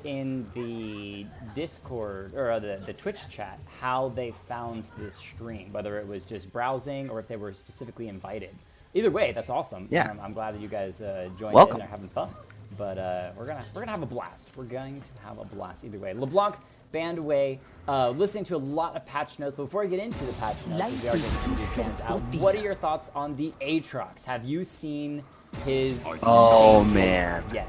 in the Discord or the Twitch chat how they found this stream, whether it was just browsing or if they were specifically invited. Either way, that's awesome. Yeah. I'm glad that you guys joined Welcome. in. They're having fun. But we're gonna have a blast. We're going to have a blast either way. LeBlanc, banned away. Listening to a lot of patch notes. But before I get into the patch notes, as we are getting some of these bans out, what are your thoughts on the Aatrox? Have you seen his? Oh man. Yeah.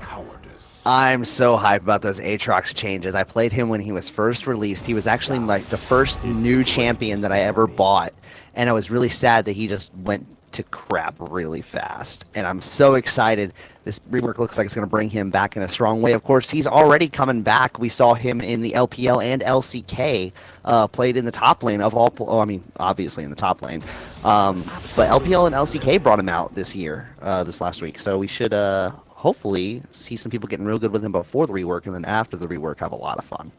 I'm so hyped about those Aatrox changes. I played him when he was first released. He was actually like the first new champion that I ever bought, and I was really sad that he just went to crap really fast. And I'm so excited. This rework looks like it's going to bring him back in a strong way. Of course, he's already coming back. We saw him in the LPL and LCK, played in the top lane of all. I mean, obviously in the top lane, but LPL and LCK brought him out this year, this last week. So we should hopefully see some people getting real good with him before the rework, and then after the rework have a lot of fun.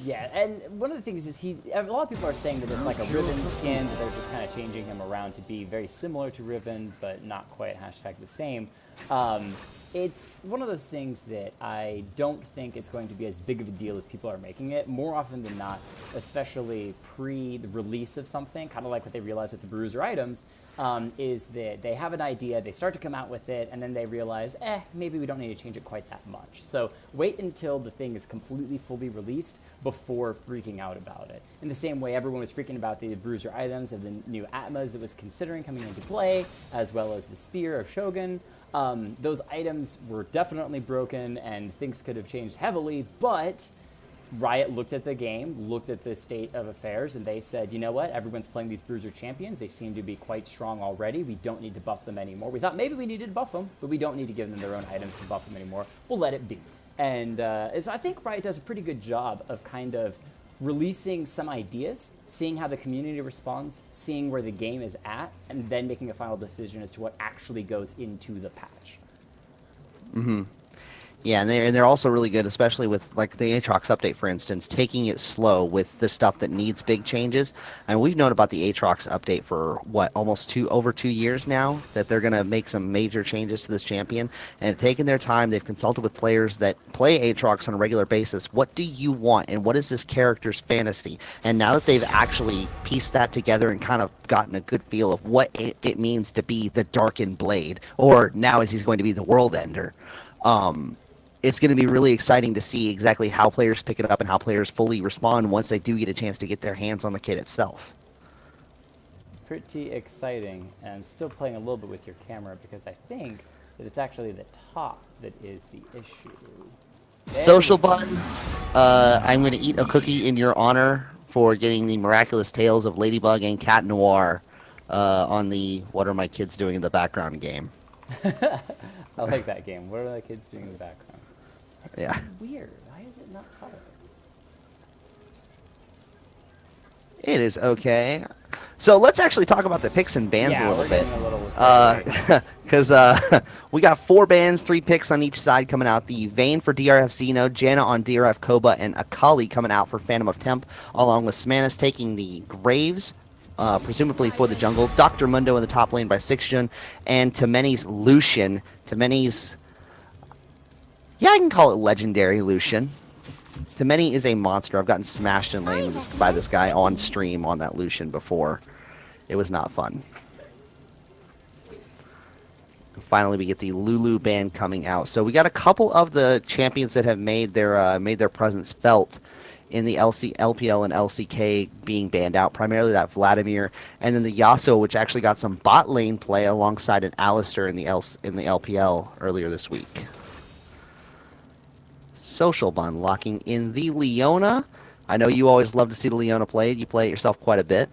Yeah, and one of the things is a lot of people are saying that it's like a Riven skin, that they're just kind of changing him around to be very similar to Riven, but not quite #the same. It's one of those things that I don't think it's going to be as big of a deal as people are making it. More often than not, especially pre the release of something, kind of like what they realized with the Bruiser items, is that they have an idea, they start to come out with it, and then they realize, maybe we don't need to change it quite that much. So wait until the thing is completely fully released before freaking out about it. In the same way everyone was freaking about the Bruiser items of the new Atmas that was considering coming into play, as well as the Spear of Shogun. Those items were definitely broken and things could have changed heavily, but Riot looked at the game, looked at the state of affairs, and they said, you know what, everyone's playing these Bruiser champions. They seem to be quite strong already. We don't need to buff them anymore. We thought maybe we needed to buff them, but we don't need to give them their own items to buff them anymore. We'll let it be. And so I think Riot does a pretty good job of kind of releasing some ideas, seeing how the community responds, seeing where the game is at, and then making a final decision as to what actually goes into the patch. Mm-hmm. Yeah, and they're also really good, especially with like the Aatrox update, for instance, taking it slow with the stuff that needs big changes. And we've known about the Aatrox update for what, almost over 2 years now, that they're going to make some major changes to this champion. And have taken their time. They've consulted with players that play Aatrox on a regular basis. What do you want, and what is this character's fantasy? And now that they've actually pieced that together and kind of gotten a good feel of what it means to be the Darkened Blade, or now as he's going to be the World Ender. It's going to be really exciting to see exactly how players pick it up and how players fully respond once they do get a chance to get their hands on the kit itself. Pretty exciting. And I'm still playing a little bit with your camera because I think that it's actually the top that is the issue. Social button, I'm going to eat a cookie in your honor for getting the miraculous tales of Ladybug and Cat Noir on the What Are My Kids Doing in the Background game. I like that game. What are the kids doing in the background? That's so weird. Why is it not taller? It is okay. So let's actually talk about the picks and bans a little bit. Because we got 4 bans, 3 picks on each side coming out. The Vayne for DRF Xeno, Janna on DRF Koba, and Akali coming out for Phantom of Temp, along with Smanus taking the Graves, presumably for the jungle, Dr. Mundo in the top lane by 6jun, and Temeni's Lucian. Temeni's... yeah, I can call it legendary Lucian. Temeni is a monster. I've gotten smashed in lane by this guy on stream on that Lucian before. It was not fun. And finally, we get the Lulu ban coming out. So we got a couple of the champions that have made their presence felt in the LPL and LCK being banned out, primarily that Vladimir, and then the Yasuo, which actually got some bot lane play alongside an Alistair in the LPL earlier this week. Social Bun locking in the Leona. I know you always love to see the Leona played. You play it yourself quite a bit.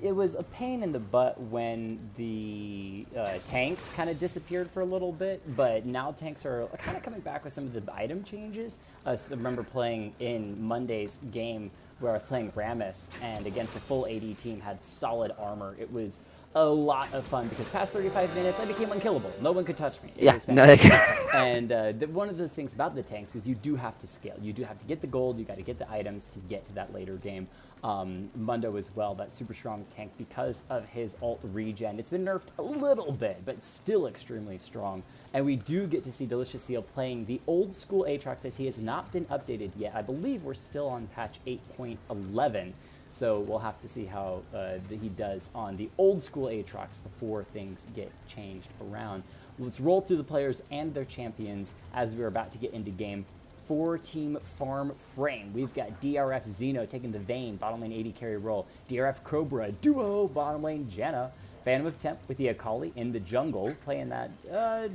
It was a pain in the butt when the tanks kind of disappeared for a little bit, but now tanks are kind of coming back with some of the item changes. I remember playing in Monday's game where I was playing Rammus, and against a full AD team had solid armor. It was a lot of fun because past 35 minutes I became unkillable. No one could touch me. It was fantastic. And one of those things about the tanks is you do have to scale. You do have to get the gold. You got to get the items to get to that later game. Mundo as well, that super strong tank, because of his ult regen. It's been nerfed a little bit, but still extremely strong. And we do get to see Delicious Seal playing the old school Aatrox, as he has not been updated yet. I believe we're still on patch 8.11, so we'll have to see how he does on the old school Aatrox before things get changed around. Let's roll through the players and their champions as we're about to get into game. For Team Farm Frame, we've got DRF Xeno taking the Vayne, bottom lane 80 carry role. DRF Cobra, duo, bottom lane Janna. Phantom of Temp with the Akali in the jungle, playing that,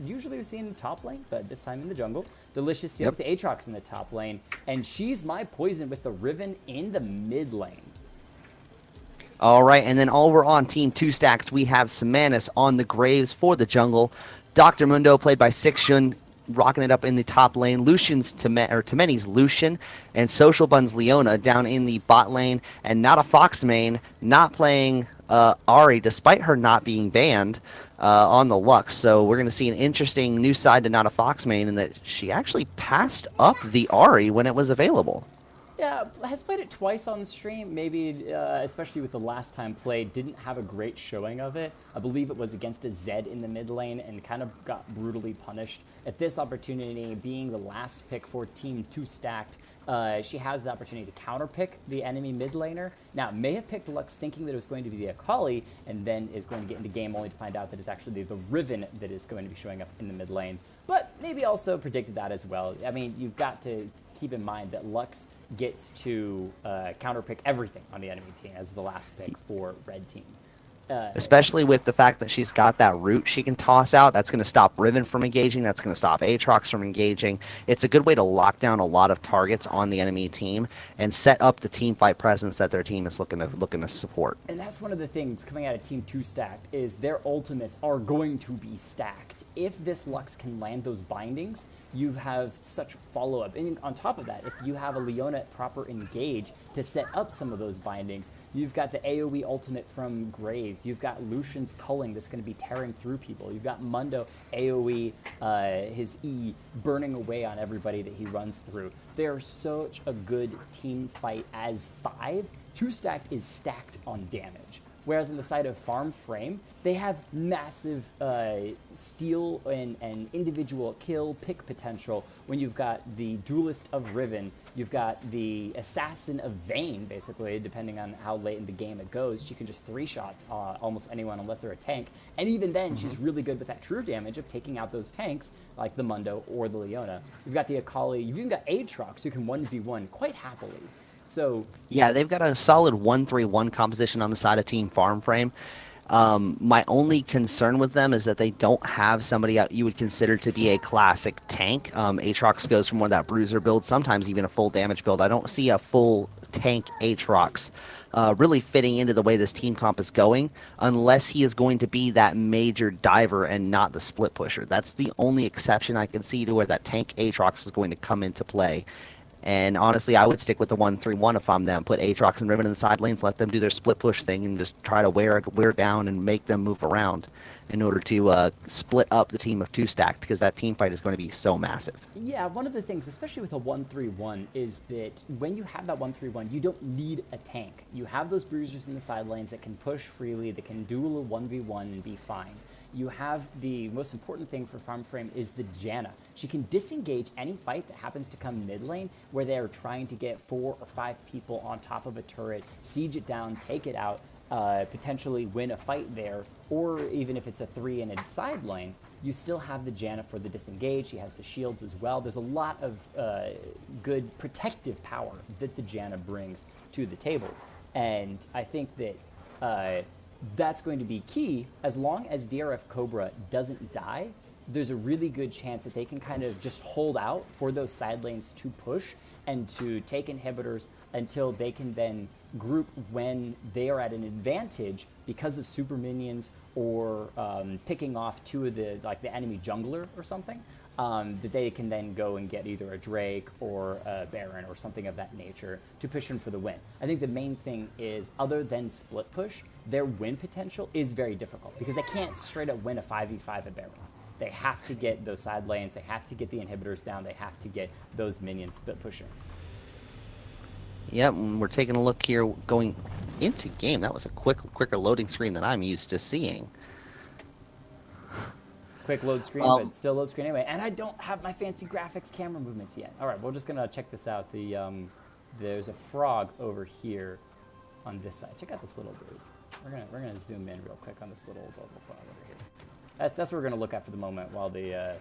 usually we've seen in the top lane, but this time in the jungle. Delicious Seal with the Aatrox in the top lane, and she's my poison with the Riven in the mid lane. All right, and then over on Team 2Stacked, we have Samanis on the Graves for the jungle. Dr. Mundo, played by Sixjun, rocking it up in the top lane. Temeni's Lucian, and Social Bun's Leona down in the bot lane, and Not a Fox main, not playing Ahri, despite her not being banned on the Lux. So we're going to see an interesting new side to Not a Fox main, in that she actually passed up the Ahri when it was available. Yeah, has played it twice on stream, maybe especially with the last time played, didn't have a great showing of it. I believe it was against a Zed in the mid lane and kind of got brutally punished. At this opportunity, being the last pick for Team 2Stacked, she has the opportunity to counterpick the enemy mid laner. Now, may have picked Lux thinking that it was going to be the Akali, and then is going to get into game only to find out that it's actually the Riven that is going to be showing up in the mid lane. But maybe also predicted that as well. I mean, you've got to keep in mind that Lux gets to counterpick everything on the enemy team as the last pick for red team. Especially with the fact that she's got that root she can toss out. That's going to stop Riven from engaging. That's going to stop Aatrox from engaging. It's a good way to lock down a lot of targets on the enemy team and set up the team fight presence that their team is looking to support. And that's one of the things coming out of Team 2Stacked is their ultimates are going to be stacked. If this Lux can land those bindings, you have such follow-up. And on top of that, if you have a Leona at proper engage to set up some of those bindings, you've got the AoE ultimate from Graves. You've got Lucian's culling that's going to be tearing through people. You've got Mundo AoE, his E, burning away on everybody that he runs through. They're such a good team fight as 5. 2Stacked is stacked on damage. Whereas on the side of Farm Frame, they have massive steal and individual kill pick potential when you've got the Duelist of Riven, you've got the Assassin of Vayne, basically, depending on how late in the game it goes. She can just 3-shot almost anyone unless they're a tank. And even then, she's really good with that true damage of taking out those tanks, like the Mundo or the Leona. You've got the Akali, you've even got Aatrox, who can 1v1 quite happily. So yeah, they've got a solid 1-3-1 composition on the side of Team Farm Frame. My only concern with them is that they don't have somebody you would consider to be a classic tank. Aatrox goes from more of that bruiser build, sometimes even a full damage build. I don't see a full tank Aatrox really fitting into the way this team comp is going, unless he is going to be that major diver and not the split pusher. That's the only exception I can see to where that tank Aatrox is going to come into play. And honestly, I would stick with the 1-3-1 if I'm them. Put Aatrox and Riven in the side lanes, let them do their split push thing, and just try to wear down and make them move around in order to split up the team of 2Stacked, because that team fight is going to be so massive. Yeah, one of the things, especially with a 1-3-1, is that when you have that 1-3-1, you don't need a tank. You have those bruisers in the side lanes that can push freely, that can duel a 1v1 and be fine. You have the most important thing for Farm Frame is the Janna. She can disengage any fight that happens to come mid lane where they are trying to get 4 or 5 people on top of a turret, siege it down, take it out, potentially win a fight there, or even if it's a 3 in a side lane, you still have the Janna for the disengage. She has the shields as well. There's a lot of good protective power that the Janna brings to the table. And I think that that's going to be key. As long as DRF Cobra doesn't die, there's a really good chance that they can kind of just hold out for those side lanes to push and to take inhibitors until they can then group when they are at an advantage because of super minions or picking off 2 of the enemy jungler or something, that they can then go and get either a Drake or a Baron or something of that nature to push in for the win. I think the main thing is, other than split push, their win potential is very difficult because they can't straight up win a 5v5 at Baron. They have to get those side lanes, they have to get the inhibitors down, they have to get those minions split pushing. Yep, and we're taking a look here going into game. That was a quicker loading screen than I'm used to seeing. Quick load screen, but still load screen anyway. And I don't have my fancy graphics camera movements yet. All right, we're just gonna check this out. There's a frog over here on this side. Check out this little dude. We're gonna zoom in real quick on this little adorable frog over here. That's what we're gonna look at for the moment while the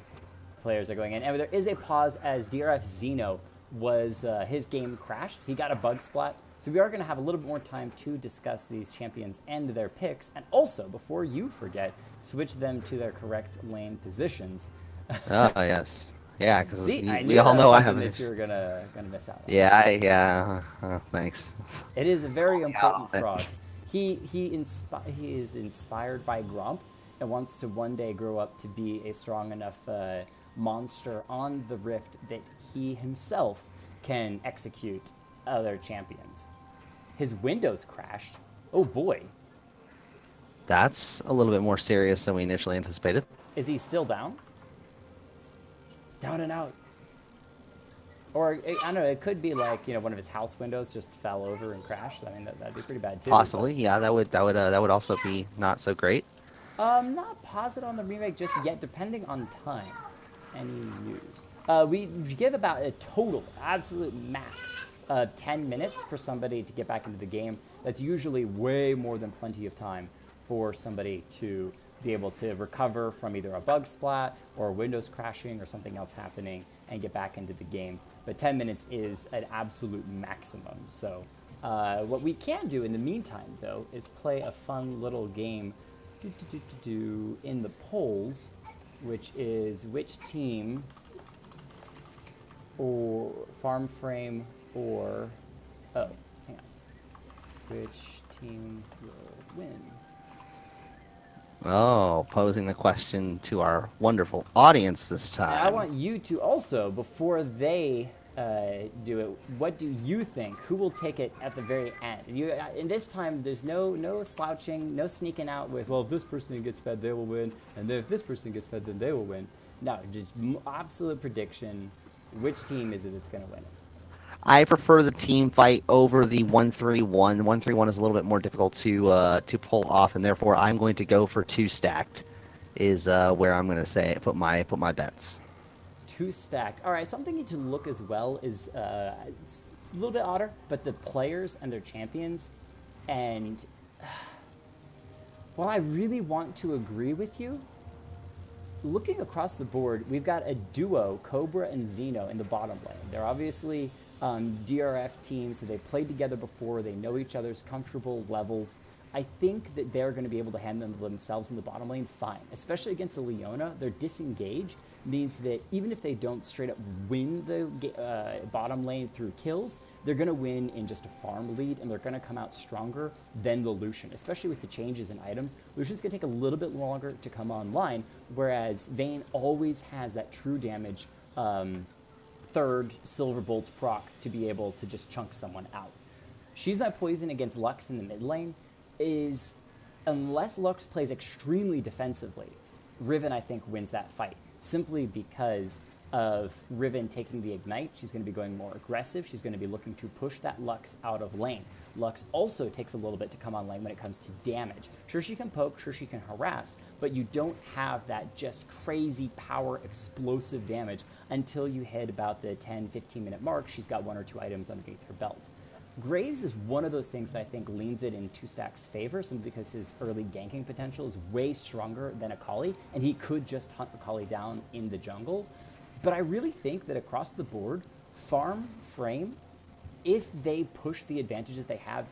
players are going in. And there is a pause as DRF Zeno was his game crashed. He got a bug splat. So we are going to have a little bit more time to discuss these champions and their picks. And also, before you forget, switch them to their correct lane positions. Oh, yes. Yeah, because we all know I have that you were gonna miss out on. Yeah. Thanks. It is a very important frog. He is inspired by Gromp and wants to one day grow up to be a strong enough monster on the Rift that he himself can execute other champions. His Windows crashed. Oh boy. That's a little bit more serious than we initially anticipated. Is he still down? Down and out. Or, I don't know, it could be like, one of his house windows just fell over and crashed. I mean, that'd be pretty bad too. Possibly, yeah, that would also be not so great. Not positive on the remake just yet, depending on time. Any news? We give about a total, absolute max 10 minutes for somebody to get back into the game. That's usually way more than plenty of time for somebody to be able to recover from either a bug splat or Windows crashing or something else happening and get back into the game. But 10 minutes is an absolute maximum. So what we can do in the meantime, though, is play a fun little game in the polls, which is which team or farm frame or, hang on, which team will win? Oh, posing the question to our wonderful audience this time. And I want you to also, before they do it, what do you think? Who will take it at the very end? In this time, there's no slouching, no sneaking out with, well, if this person gets fed, they will win, and then if this person gets fed, then they will win. No, just absolute prediction. Which team is it that's going to win? I prefer the team fight over the 1-3-1. 1-3-1 is a little bit more difficult to pull off, and therefore I'm going to go for 2-Stacked. Is where I'm going to say put my bets. 2-Stacked. All right, something to look as well is it's a little bit odder, but the players and their champions. And while I really want to agree with you, looking across the board, we've got a duo, Cobra and Zeno, in the bottom lane. They're obviously DRF teams, so they've played together before. They know each other's comfortable levels. I think that they're going to be able to handle themselves in the bottom lane fine, especially against a Leona. Their disengage means that even if they don't straight up win the bottom lane through kills, they're going to win in just a farm lead, and they're going to come out stronger than the Lucian, especially with the changes in items. Lucian's going to take a little bit longer to come online, whereas Vayne always has that true damage third Silver Bolt proc to be able to just chunk someone out. She's My Poison against Lux in the mid lane is, unless Lux plays extremely defensively, Riven, I think, wins that fight, simply because of Riven taking the Ignite. She's going to be going more aggressive. She's going to be looking to push that Lux out of lane. Lux also takes a little bit to come on lane when it comes to damage. Sure, she can poke, sure, she can harass, but you don't have that just crazy power, explosive damage until you hit about the 10, 15-minute mark. She's got one or two items underneath her belt. Graves is one of those things that I think leans it in 2Stack's favor, simply because his early ganking potential is way stronger than Akali, and he could just hunt Akali down in the jungle. But I really think that across the board, farm, frame, if they push the advantages they have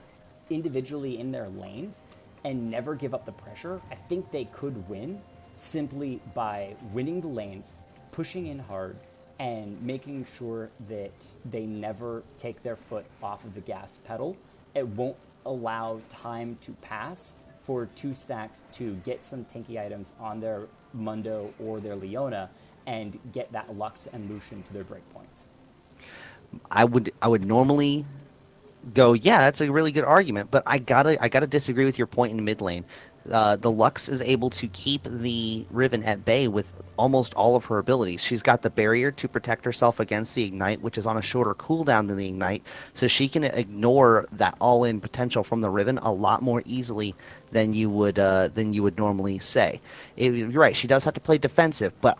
individually in their lanes and never give up the pressure, I think they could win simply by winning the lanes, pushing in hard, and making sure that they never take their foot off of the gas pedal. It won't allow time to pass for 2Stacked to get some tanky items on their Mundo or their Leona and get that Lux and Lucian to their breakpoints. I would normally go, yeah, that's a really good argument, but I gotta disagree with your point in mid lane. The Lux is able to keep the Riven at bay with almost all of her abilities. She's got the barrier to protect herself against the Ignite, which is on a shorter cooldown than the Ignite, so she can ignore that all-in potential from the Riven a lot more easily than you would normally say. You're right, she does have to play defensive, but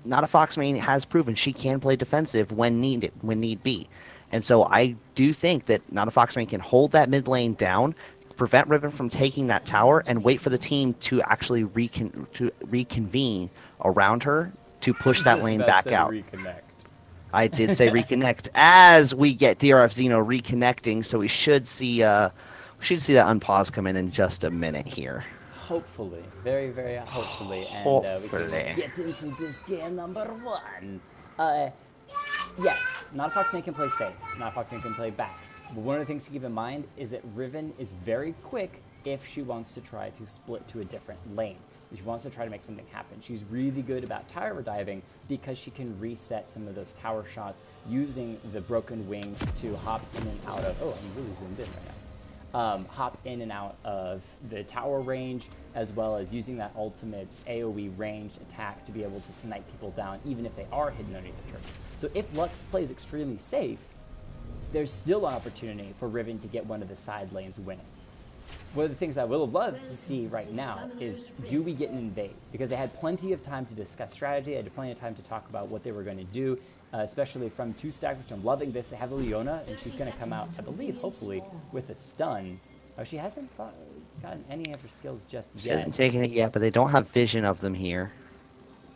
Not a Foxmane has proven she can play defensive when need be. And so I do think that Not a Foxmane can hold that mid lane down, prevent Riven from taking that tower, and wait for the team to actually reconvene around her to push that lane back out. Reconnect. I did say reconnect as we get DRF Xeno reconnecting, so we should see that unpause come in just a minute here. Hopefully, very, very hopefully, and we can get into this game number 1. Yes, Not a Foxmane can play safe. Not a Foxmane can play back. But one of the things to keep in mind is that Riven is very quick if she wants to try to split to a different lane. If she wants to try to make something happen. She's really good about tower diving because she can reset some of those tower shots using the broken wings to hop in and out of... Oh, I'm really zoomed in right now. Hop in and out of the tower range, as well as using that ultimate's AoE ranged attack to be able to snipe people down, even if they are hidden underneath the turrets. So if Lux plays extremely safe, there's still an opportunity for Riven to get one of the side lanes winning. One of the things I would have loved to see right now is, do we get an invade? Because they had plenty of time to discuss strategy, they had plenty of time to talk about what they were going to do, especially from 2Stacked, which I'm loving this. They have Leona, and she's going to come out, I believe, hopefully, with a stun. Oh, she hasn't gotten any of her skills just yet. She hasn't taken it yet, but they don't have vision of them here.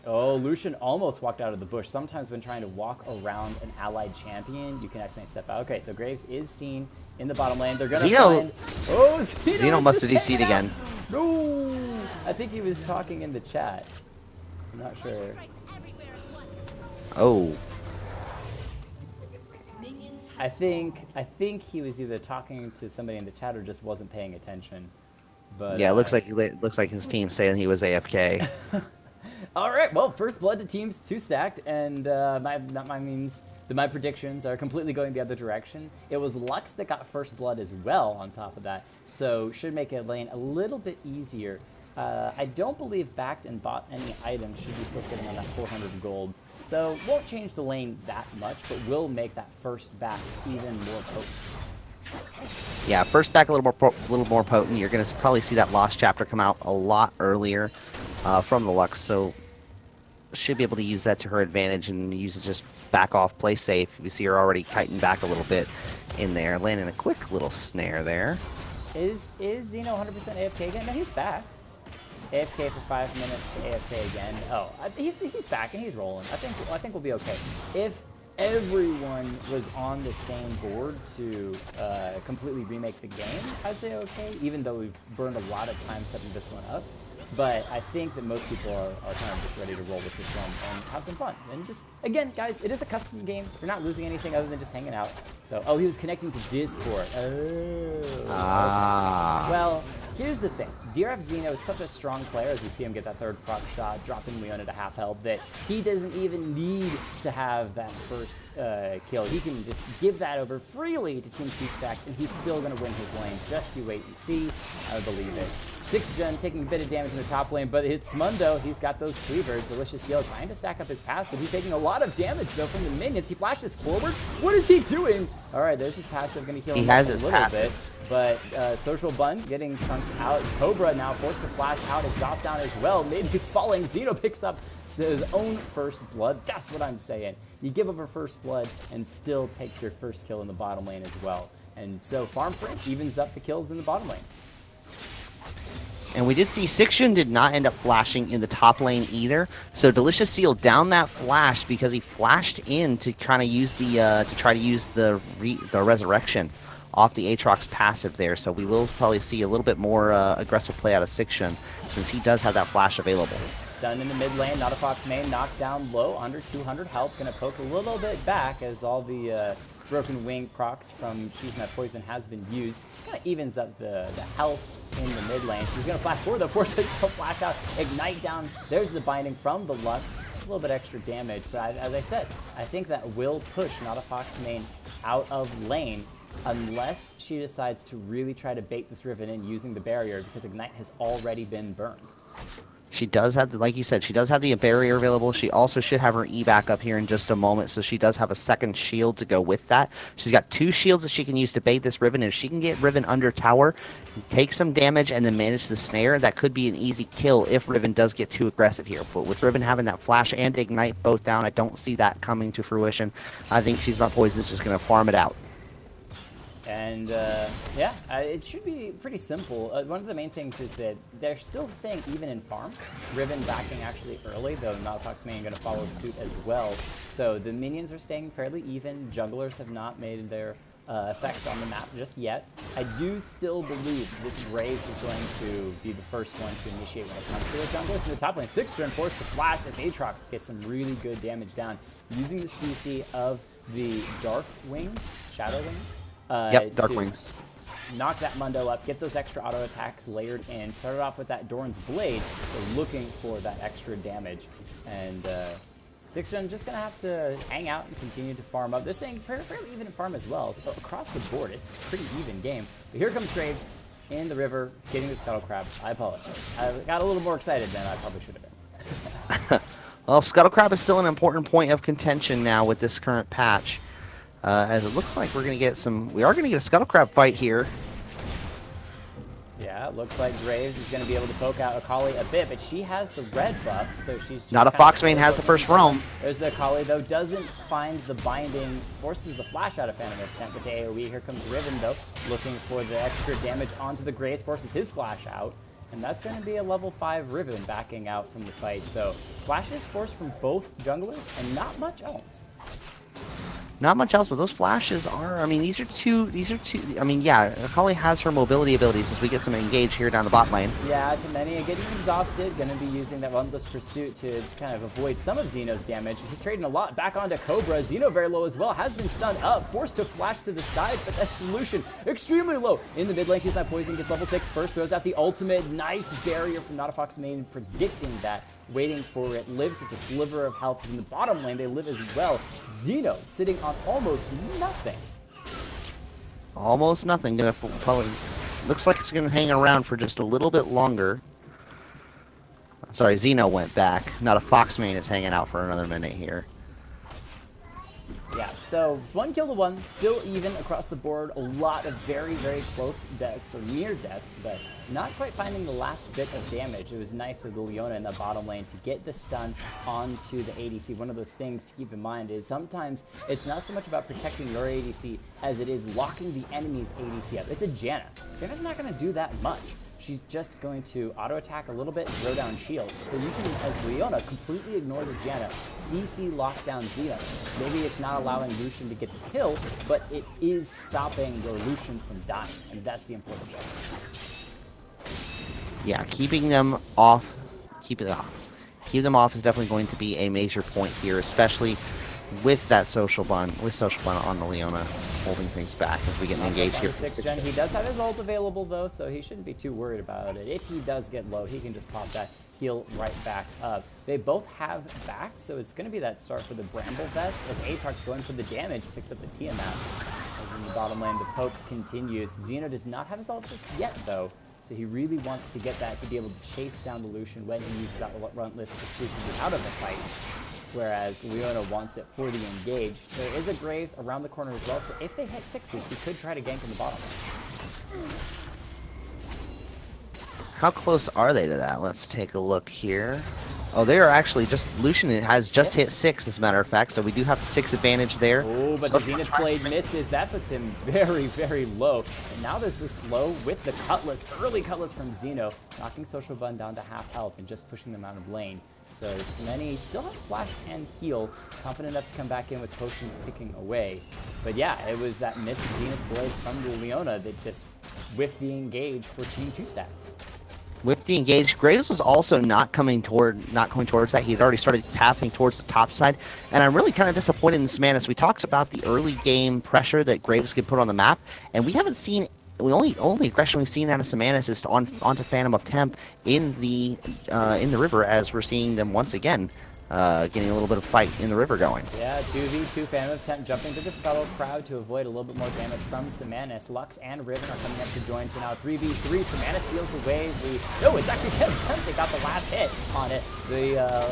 Oh, Lucian almost walked out of the bush. Sometimes when trying to walk around an allied champion, you can accidentally step out. Okay, so Graves is seen in the bottom lane. They're going to find... Oh, Xeno must have DC'd again. No! I think he was talking in the chat. I'm not sure. Oh. I think he was either talking to somebody in the chat or just wasn't paying attention. But yeah, it looks like his team saying he was AFK. All right, well, first blood to teams 2Stacked, and my predictions are completely going the other direction. It was Lux that got first blood as well on top of that, so should make a lane a little bit easier. I don't believe backed and bought any items, should be still sitting on that 400 gold. So won't change the lane that much, but will make that first back even more potent. Yeah, first back a little more potent. You're going to probably see that Lost Chapter come out a lot earlier from the Lux, so should be able to use that to her advantage and use it just back off, play safe. You see her already kiting back a little bit in there, landing a quick little snare there. Is Xeno 100% AFK again? No, he's back. AFK for 5 minutes to AFK again. Oh, he's back and he's rolling. I think we'll be okay. If everyone was on the same board to completely remake the game, I'd say okay, even though we've burned a lot of time setting this one up. But I think that most people are kind of just ready to roll with this one and have some fun. And just, again, guys, it is a custom game. You're not losing anything other than just hanging out. So, oh, he was connecting to Discord. Oh. Ah. Well, here's the thing. DRF Xeno is such a strong player, as we see him get that third proc shot, dropping Leona to half health, that he doesn't even need to have that first kill. He can just give that over freely to Team 2Stacked, and he's still going to win his lane. Just you wait and see. I believe it. 6gen taking a bit of damage in the top lane, but it's Mundo. He's got those cleavers. Delicious Seal trying to stack up his passive. He's taking a lot of damage, though, from the minions. He flashes forward. What is he doing? All right, there's his passive. Going to heal him up a little bit. But Social Bun getting chunked out. Cobra now forced to flash out. Exhaust down as well. Maybe falling. Xeno picks up his own first blood. That's what I'm saying. You give up a first blood and still take your first kill in the bottom lane as well. And so Farm Frank evens up the kills in the bottom lane. And we did see Sixjun did not end up flashing in the top lane either. So Delicious Seal down that flash because he flashed in to kind of use the resurrection off the Aatrox passive there. So we will probably see a little bit more aggressive play out of Sixjun since he does have that flash available. Stun in the mid lane, Not a Foxmane knocked down low, under 200 health. Gonna poke a little bit back as all the broken wing procs from She's My Poison has been used. Kind of evens up the health in the mid lane. She's gonna flash forward though, force it to flash out, ignite down. There's the binding from the Lux. A little bit extra damage, but as I said, I think that will push Not a Foxmane out of lane unless she decides to really try to bait this Riven in using the barrier, because Ignite has already been burned. She does have, like you said, she does have the barrier available. She also should have her E back up here in just a moment, so she does have a second shield to go with that. She's got 2 shields that she can use to bait this Riven. If she can get Riven under tower, take some damage, and then manage the snare, that could be an easy kill if Riven does get too aggressive here. But with Riven having that flash and Ignite both down, I don't see that coming to fruition. I think She's Not Poison's just going to farm it out. And yeah, it should be pretty simple. One of the main things is that they're still staying even in farm. Riven backing actually early, though Fox Main going to follow suit as well. So the minions are staying fairly even. Junglers have not made their effect on the map just yet. I do still believe this Graves is going to be the first one to initiate when it comes to the junglers. In the top lane, 6th-gen forced to flash as Aatrox gets some really good damage down using the CC of the Dark Wings, Shadow Wings. Yep, Dark Wings. Knock that Mundo up, get those extra auto attacks layered in. Started off with that Doran's Blade, so looking for that extra damage. And 6th-gen just going to have to hang out and continue to farm up. They're staying fairly even in farm as well. So across the board, it's a pretty even game. But here comes Graves in the river, getting the Scuttle Crab. I apologize. I got a little more excited than I probably should have been. Well, Scuttle Crab is still an important point of contention now with this current patch. As it looks like we are going to get a Scuttle Crab fight here. Yeah, it looks like Graves is going to be able to poke out Akali a bit, but she has the red buff, so she's just Not a Fox Main has the first roam. There's the Akali, though, doesn't find the binding, forces the flash out of Phantom of Tent with the AoE. Here comes Riven, though, looking for the extra damage onto the Graves, forces his flash out, and that's going to be a level 5 Riven backing out from the fight. So flashes forced from both junglers, and not much else. Not much else, but those flashes are, I mean, these are two, I mean, yeah, Akali has her mobility abilities as we get some engage here down the bot lane. Yeah, too many, and getting exhausted, going to be using that Relentless Pursuit to kind of avoid some of Xeno's damage. He's trading a lot back onto Cobra. Xeno very low as well, has been stunned up, forced to flash to the side, but that solution extremely low. In the mid lane, She's Not Poison, gets level 6 first, throws out the ultimate. Nice barrier from Fox Main, predicting that. Waiting for it, lives with a sliver of health. In the bottom lane, they live as well. Xeno sitting on almost nothing. Almost nothing. Gonna probably looks like it's gonna hang around for just a little bit longer. Sorry, Xeno went back. Not a Fox Main is hanging out for another minute here. Yeah, so 1 kill to 1, still even across the board. A lot of very, very close deaths, or near deaths, but not quite finding the last bit of damage. It was nice of the Leona in the bottom lane to get the stun onto the ADC. One of those things to keep in mind is sometimes it's not so much about protecting your ADC as it is locking the enemy's ADC up. It's a Janna. Janna's not going to do that much. She's just going to auto-attack a little bit and throw down shields. So you can, as Leona, completely ignore the Janna, CC lockdown Xeno. Maybe it's not allowing Lucian to get the kill, but it is stopping your Lucian from dying, and that's the important thing. Yeah, keeping them off. Keep them off is definitely going to be a major point here, especially with that social bond on the Leona, holding things back as we get engaged here. 6th-gen, he does have his ult available though, so he shouldn't be too worried about it. If he does get low, he can just pop that heal right back up. They both have back, so it's going to be that start for the Bramble Vest as Aatrox going for the damage, picks up the Tiamat. As in the bottom lane, the poke continues. Xeno does not have his ult just yet though, so he really wants to get that to be able to chase down the Lucian when he uses that Relentless Pursuit to get out of the fight. Whereas Leona wants it for the engage. There is a Graves around the corner as well, so if they hit 6s, he could try to gank in the bottom. How close are they to that? Let's take a look here. Oh, they are actually just, Lucian has just hit 6, as a matter of fact, so we do have the 6 advantage there. Oh, but the Zenith Blade misses. That puts him very, very low. And now there's the slow with the Cutlass, early Cutlass from Xeno, knocking Social Bun down to half health and just pushing them out of lane. So Many still has flash and heal, confident enough to come back in with potions ticking away. But yeah, it was that missed Zenith Blade from the Leona that just whiffed the engage for Team 2Stacked. With the engage, Graves was also not going towards that. He had already started pathing towards the top side, and I'm really kind of disappointed in Samannis. We talked about the early game pressure that Graves could put on the map, and we haven't seen. The only aggression we've seen out of Samannis is onto Phantom of Temp in the river, as we're seeing them once again getting a little bit of fight in the river going. Yeah, 2v2 Phantom of Temp jumping to the Scuttle crowd to avoid a little bit more damage from Semanis. Lux and Riven are coming up to join to now 3v3. Semanis steals away the... No, it's actually Phantom of Temp. They got the last hit on it. The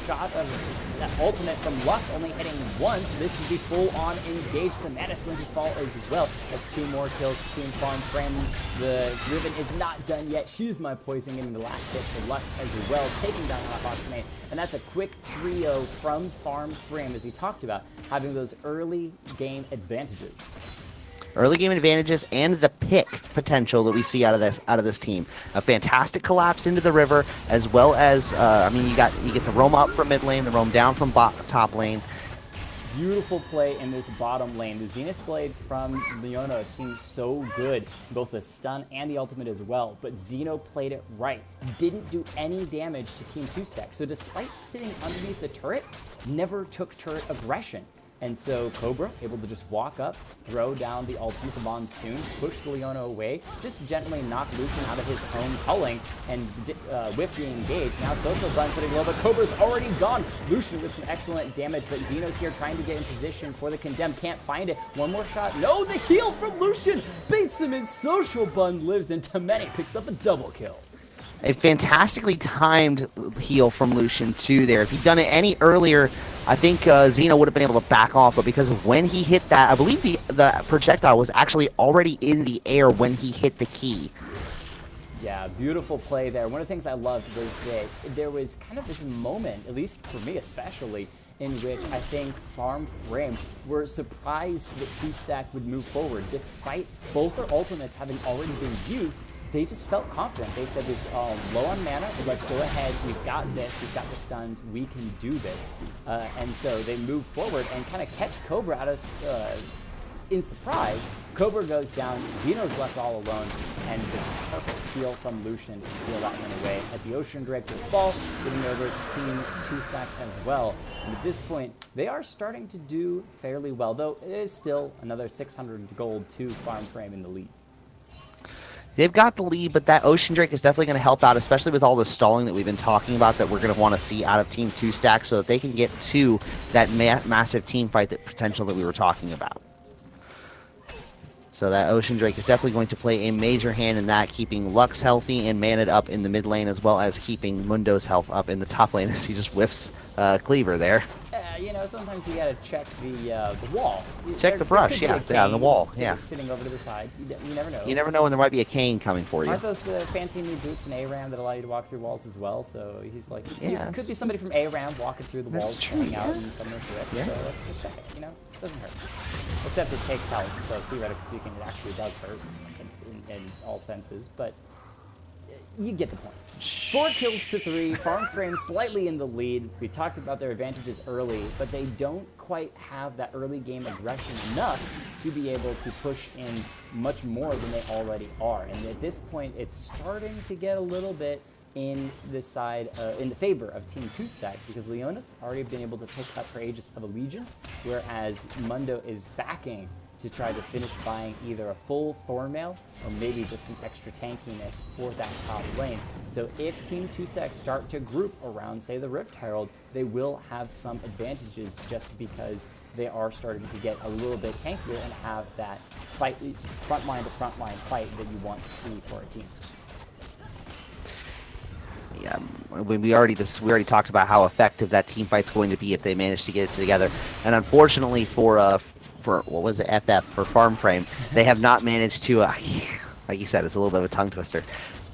shot of that ultimate from Lux only hitting once. This is the full-on engage. Semanis going to fall as well. That's 2 more kills to Team Farm Frame. The Riven is not done yet. She's my poison getting the last hit for Lux as well, taking down Hotbox. And that's a quick 3-0 from Farm Frame, as we talked about, having those early game advantages. Early game advantages and the pick potential that we see out of this team. A fantastic collapse into the river, as well as I mean, you get the roam up from mid lane, the roam down from top lane. Beautiful play in this bottom lane. The Zenith Blade from Leona seems so good, both the stun and the ultimate as well, but Zeno played it right. Didn't do any damage to Team 2Stacked, so despite sitting underneath the turret, never took turret aggression. And so Cobra able to just walk up, throw down the ultimate, the Monsoon, push the Leona away, just gently knock Lucian out of his own culling, and whiff the engage. Now Social Bun putting low, but Cobra's already gone. Lucian with some excellent damage, but Xeno's here trying to get in position for the condemn. Can't find it. One more shot. No, the heal from Lucian baits him in. Social Bun lives, and Temene picks up a double kill. A fantastically timed heal from Lucian too there. If he'd done it any earlier, I think Xeno would have been able to back off, but because of when he hit that, I believe the projectile was actually already in the air when he hit the key. Yeah, beautiful play there. One of the things I loved was that there was kind of this moment, at least for me especially, in which I think Farm Frame were surprised that 2Stacked would move forward. Despite both their ultimates having already been used, they just felt confident. They said, we're low on mana, but let's go ahead. We've got this. We've got the stuns. We can do this. And so they move forward and kind of catch Cobra out of in surprise. Cobra goes down. Xeno's left all alone. And the perfect heal from Lucian to steal that one away. As the Ocean Drake will fall, getting over to Team 2Stacked as well. And at this point, they are starting to do fairly well, though it is still another 600 gold to Farm Frame in the lead. They've got the lead, but that Ocean Drake is definitely going to help out, especially with all the stalling that we've been talking about that we're going to want to see out of Team 2Stacked so that they can get to that massive team fight that potential that we were talking about. So that Ocean Drake is definitely going to play a major hand in that, keeping Lux healthy and Maned up in the mid lane, as well as keeping Mundo's health up in the top lane as he just whiffs Cleaver there. You know, sometimes you gotta check the wall. Check the brush, yeah, the wall, yeah. Sitting over to the side, you never know. You never know when there might be a cane coming for you. Aren't those the fancy new boots in ARAM that allow you to walk through walls as well? So he's like, yeah, could be somebody from ARAM walking through the walls, hanging out in Summoner's Rift. Yeah. So let's just check it. You know, it doesn't hurt. Except it takes health, so theoretically speaking, it actually does hurt in all senses. But you get the point. 4 kills to 3, Farm Frame slightly in the lead. We talked about their advantages early, but they don't quite have that early game aggression enough to be able to push in much more than they already are. And at this point, it's starting to get a little bit in the side, in the favor of Team 2Stacked, because Leona's already been able to pick up her Aegis of a Legion, whereas Mundo is backing to try to finish buying either a full Thornmail or maybe just some extra tankiness for that top lane. So if Team 2Stacked start to group around, say, the Rift Herald, they will have some advantages just because they are starting to get a little bit tankier and have that fight, frontline to frontline fight that you want to see for a team. Yeah, we already talked about how effective that team fight's going to be if they manage to get it together. And unfortunately for what was it, FF, for Farm Frame, they have not managed to, like you said, it's a little bit of a tongue twister.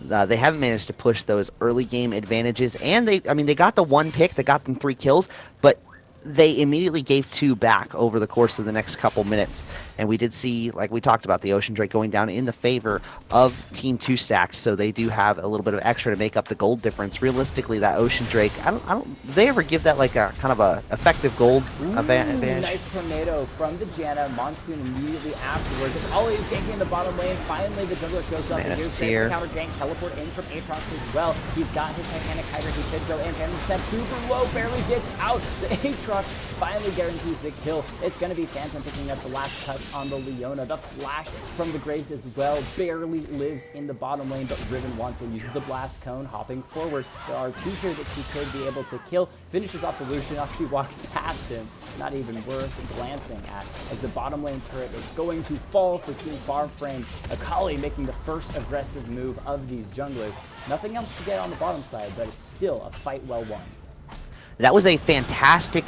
They haven't managed to push those early game advantages, and they got the 1 pick that got them 3 kills, but they immediately gave 2 back over the course of the next couple minutes. And we did see, like we talked about, the Ocean Drake going down in the favor of Team 2Stacked, so they do have a little bit of extra to make up the gold difference. Realistically, that Ocean Drake, do they ever give that like a kind of a effective gold advantage? Nice tornado from the Janna. Monsoon immediately afterwards. And Ollie is ganking in the bottom lane. Finally, the jungler shows up. And here's the counter gank. Teleport in from Aatrox as well. He's got his Titanic Hydra. He could go in. Phantom Step super low. Barely gets out. The Aatrox Aatrox finally guarantees the kill. It's going to be Phantom picking up the last touch on the Leona. The flash from the Graves as well barely lives in the bottom lane, but Riven wants it, uses the blast cone, hopping forward. There are two here that she could be able to kill. Finishes off the Lucian, actually walks past him. Not even worth glancing at, as the bottom lane turret is going to fall for Team Farmframe. Akali making the first aggressive move of these junglers. Nothing else to get on the bottom side, but it's still a fight well won. That was a fantastic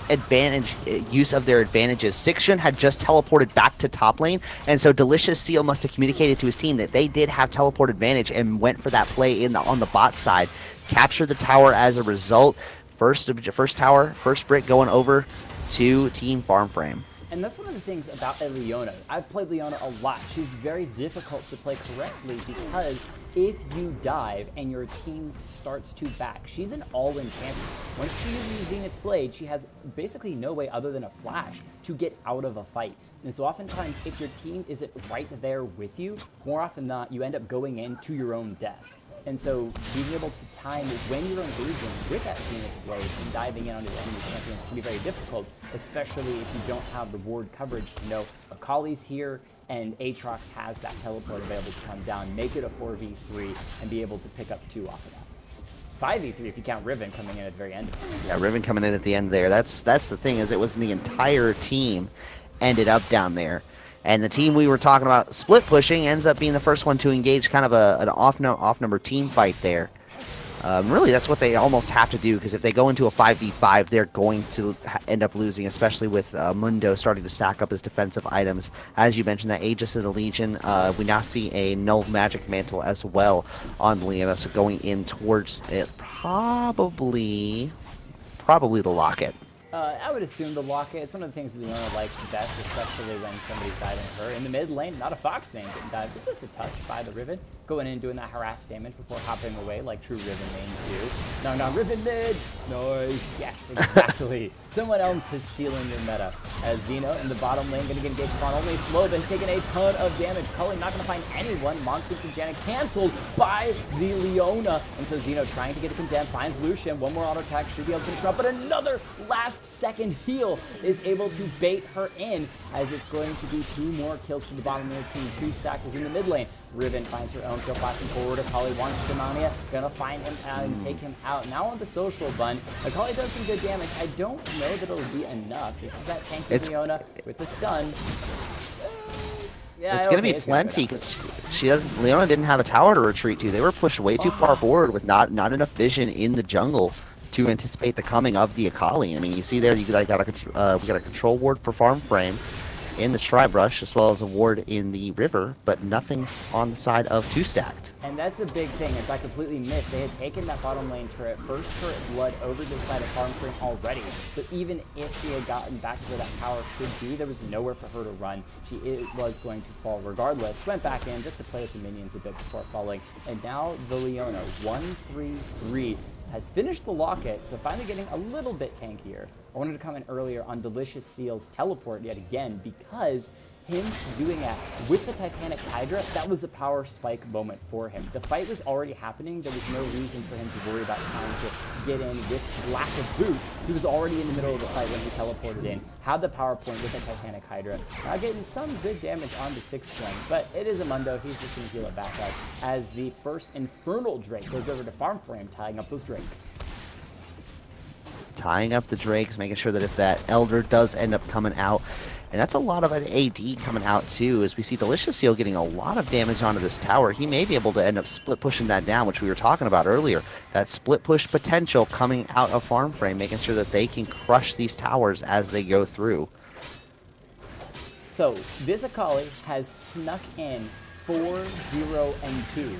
use of their advantages. Sixtion had just teleported back to top lane, and so Delicious Seal must have communicated to his team that they did have teleport advantage and went for that play on the bot side. Captured the tower as a result. First tower, first brick going over to Team Farmframe. And that's one of the things about a Leona. I've played Leona a lot. She's very difficult to play correctly because if you dive and your team starts to back, she's an all-in champion. Once she uses the Zenith Blade, she has basically no way other than a flash to get out of a fight. And so oftentimes, if your team isn't right there with you, more often than not, you end up going into your own death. And so being able to time when you're engaging with that Zenith Blade and diving in onto the enemy champions can be very difficult, especially if you don't have the ward coverage to know Akali's here and Aatrox has that teleport available to come down, make it a 4v3, and be able to pick up 2 off of that. 5v3 if you count Riven coming in at the very end. Yeah, Riven coming in at the end there. That's the thing, is it was the entire team ended up down there. And the team we were talking about split pushing ends up being the first one to engage kind of an off-number team fight there. Really, that's what they almost have to do, because if they go into a 5v5, they're going to end up losing, especially with Mundo starting to stack up his defensive items. As you mentioned, that Aegis of the Legion, we now see a null magic mantle as well on Leona, so going in towards it, probably the locket. I would assume the locket. It's one of the things that Leona likes the best, especially when somebody's diving her. In the mid lane, not a Fox main getting dived, but just a touch by the Riven. Going in and doing that harass damage before hopping away like true Riven mains do. No, Riven mid! Nice! Yes, exactly. Someone else is stealing your meta. As Xeno in the bottom lane going to get engaged upon only slow, but he's taking a ton of damage. Cully not going to find anyone. Monsoon from Janet canceled by the Leona. And so Xeno trying to get a condemn, finds Lucian. One more auto attack, should be able to finish her up, but another last-second heal is able to bait her in, as it's going to be 2 more kills for the bottom lane team. 2Stacked is in the mid lane. Riven finds her own kill, flashing forward. Akali wants Jamania, gonna find him and take him out. Now on the social bun, Akali does some good damage. I don't know that it'll be enough. This is that tanky Leona with the stun. Yeah, it's gonna be plenty, because Leona didn't have a tower to retreat to. They were pushed way too far forward with not enough vision in the jungle to anticipate the coming of the Akali. I mean, you see there, we got a control ward for Farmframe in the Tri-Brush, as well as a ward in the river, but nothing on the side of 2Stacked. And that's a big thing, as I completely missed. They had taken that bottom lane turret, first turret blood, over to the side of Farmframe already. So even if she had gotten back to where that tower should be, there was nowhere for her to run. It was going to fall regardless. Went back in just to play with the minions a bit before falling. And now the Leona, 1-3-3. has finished the locket, so finally getting a little bit tankier. I wanted to comment earlier on Delicious Seal's teleport yet again, because him doing that with the Titanic Hydra, that was a power spike moment for him. The fight was already happening. There was no reason for him to worry about trying to get in with lack of boots. He was already in the middle of the fight when he teleported in, had the power point with the Titanic Hydra. Now getting some good damage on the 6th one, but it is a Mundo. He's just going to heal it back up as the first Infernal Drake goes over to Farmframe, tying up those Drakes. Tying up the Drakes, making sure that if that Elder does end up coming out, and that's a lot of an AD coming out too, as we see Delicious Seal getting a lot of damage onto this tower. He may be able to end up split pushing that down, which we were talking about earlier. That split push potential coming out of Farmframe, making sure that they can crush these towers as they go through. So this Akali has snuck in 4-0-2.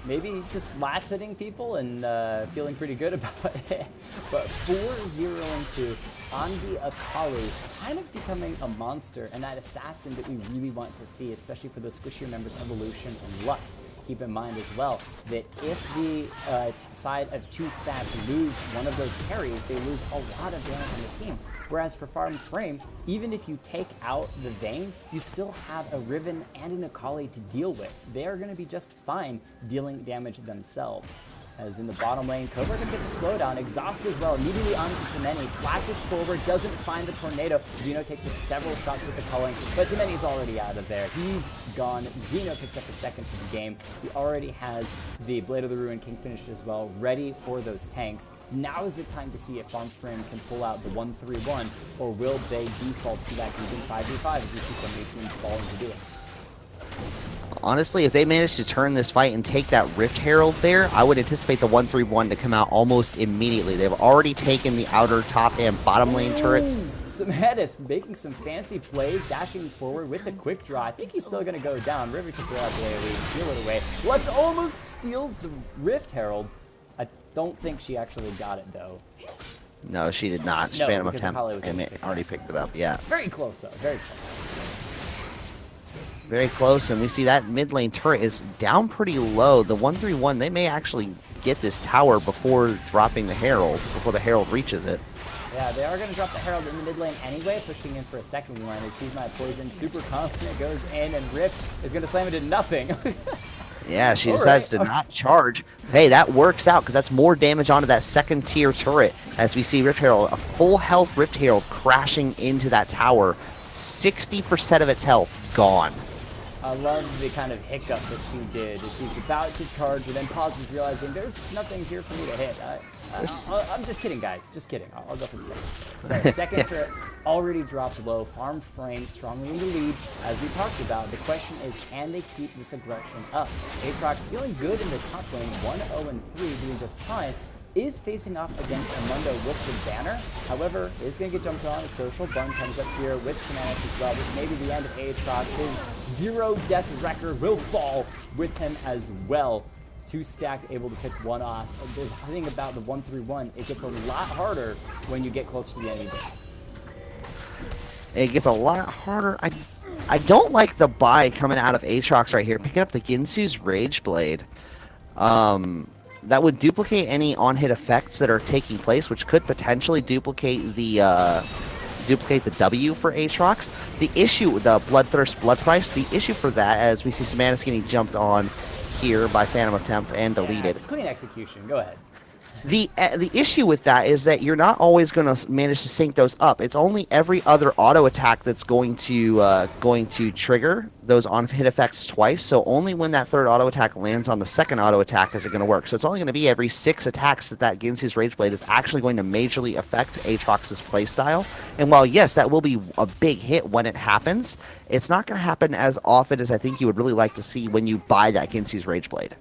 Maybe just last hitting people and feeling pretty good about it. But 4-0-2 on the Akali, kind of becoming a monster and that assassin that we really want to see, especially for those squishier members, Evolution and Lux. Keep in mind as well that if the side of 2Stacked lose one of those carries, they lose a lot of damage on the team. Whereas for Farmframe, even if you take out the Vayne, you still have a Riven and an Akali to deal with. They are going to be just fine dealing damage themselves. As in the bottom lane, Cobra can get the slowdown. Exhaust as well, immediately onto Temeni. Flashes forward, doesn't find the tornado. Xeno takes several shots with the culling, but Temeni's already out of there. He's gone. Xeno picks up the second for the game. He already has the Blade of the Ruin King finished as well, ready for those tanks. Now is the time to see if Farm Frame can pull out the 1-3-1, or will they default to that even 5v5 as we see so many teams falling to do it. Honestly, if they manage to turn this fight and take that Rift Herald there, I would anticipate the 1-3-1 to come out almost immediately. They've already taken the outer top and bottom lane turrets. Samantis making some fancy plays, dashing forward with a quick draw. I think he's still going to go down. River can throw out the AoE, steal it away. Lux almost steals the Rift Herald. I don't think she actually got it, though. No, she did not. No, Phantom because attempt Akali was and already picked it up, yeah. Very close, though. Very close. Very close, and we see that mid lane turret is down pretty low. The 1-3-1, they may actually get this tower before dropping the Herald, before the Herald reaches it. Yeah, they are going to drop the Herald in the mid lane anyway, pushing in for a second one. As she's my poison, super confident, goes in, and Rift is going to slam it into nothing. Yeah, she decides to not charge. Hey, that works out because that's more damage onto that second tier turret. As we see Rift Herald, a full health Rift Herald crashing into that tower. 60% of its health gone. I love the kind of hiccup that she did. She's about to charge and then pauses, realizing there's nothing here for me to hit. I'm just kidding, guys. Just kidding. I'll go for the second. So second turret already dropped low. Farm Frame strongly in the lead. As we talked about, the question is, can they keep this aggression up? Aatrox feeling good in the top lane, 1-0-3, doing just fine. Is facing off against Amundo with the banner. However, is going to get jumped on. A social bun comes up here with Samantis as well. This may be the end of Aatrox. His 0 death record will fall with him as well. 2Stacked able to pick one off. The thing about the 1-3-1, it gets a lot harder when you get closer to the enemy base. It gets a lot harder. I don't like the buy coming out of Aatrox right here. Picking up the Ginsu's Rage Blade. That would duplicate any on-hit effects that are taking place, which could potentially duplicate the W for Aatrox. The issue with the Bloodthirst Blood Price, the issue for that, as we see Samantis getting jumped on here by Phantom Attempt and deleted. Yeah, clean execution. Go ahead. The issue with that is that you're not always going to manage to sync those up. It's only every other auto attack that's going to trigger those on-hit effects twice. So only when that third auto attack lands on the second auto attack is it going to work. So it's only going to be every 6 attacks that Ginsu's Rage Blade is actually going to majorly affect Aatrox's playstyle. And while yes, that will be a big hit when it happens, it's not going to happen as often as I think you would really like to see when you buy that Ginsu's Rage Blade.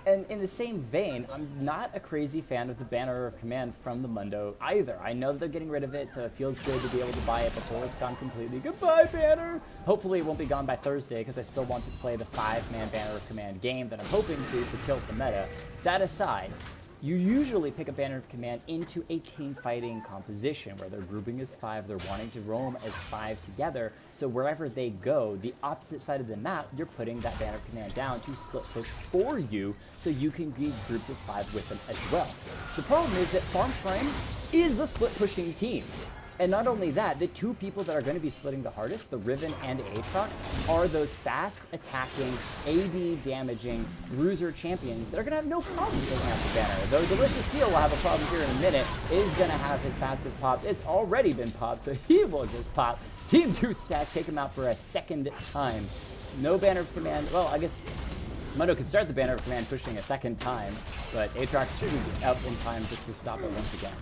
And in the same vein, I'm not a crazy fan of the Banner of Command from the Mundo either. I know that they're getting rid of it, so it feels good to be able to buy it before it's gone completely. Goodbye, Banner! Hopefully it won't be gone by Thursday, because I still want to play the 5-man Banner of Command game that I'm hoping to tilt the meta. That aside, you usually pick a Banner of Command into a team fighting composition where they're grouping as 5, they're wanting to roam as 5 together, so wherever they go, the opposite side of the map, you're putting that Banner of Command down to split push for you, so you can be grouped as 5 with them as well. The problem is that Farm Frame is the split pushing team. And not only that, the two people that are going to be splitting the hardest, the Riven and Aatrox, are those fast attacking, AD damaging bruiser champions that are going to have no problem taking out the banner. Though Delicious Seal will have a problem here in a minute, is going to have his passive popped. It's already been popped, so he will just pop. Team 2Stacked take him out for a second time. No Banner of Command. Well, I guess Mundo could start the Banner of Command pushing a second time, but Aatrox should be out in time just to stop it once again.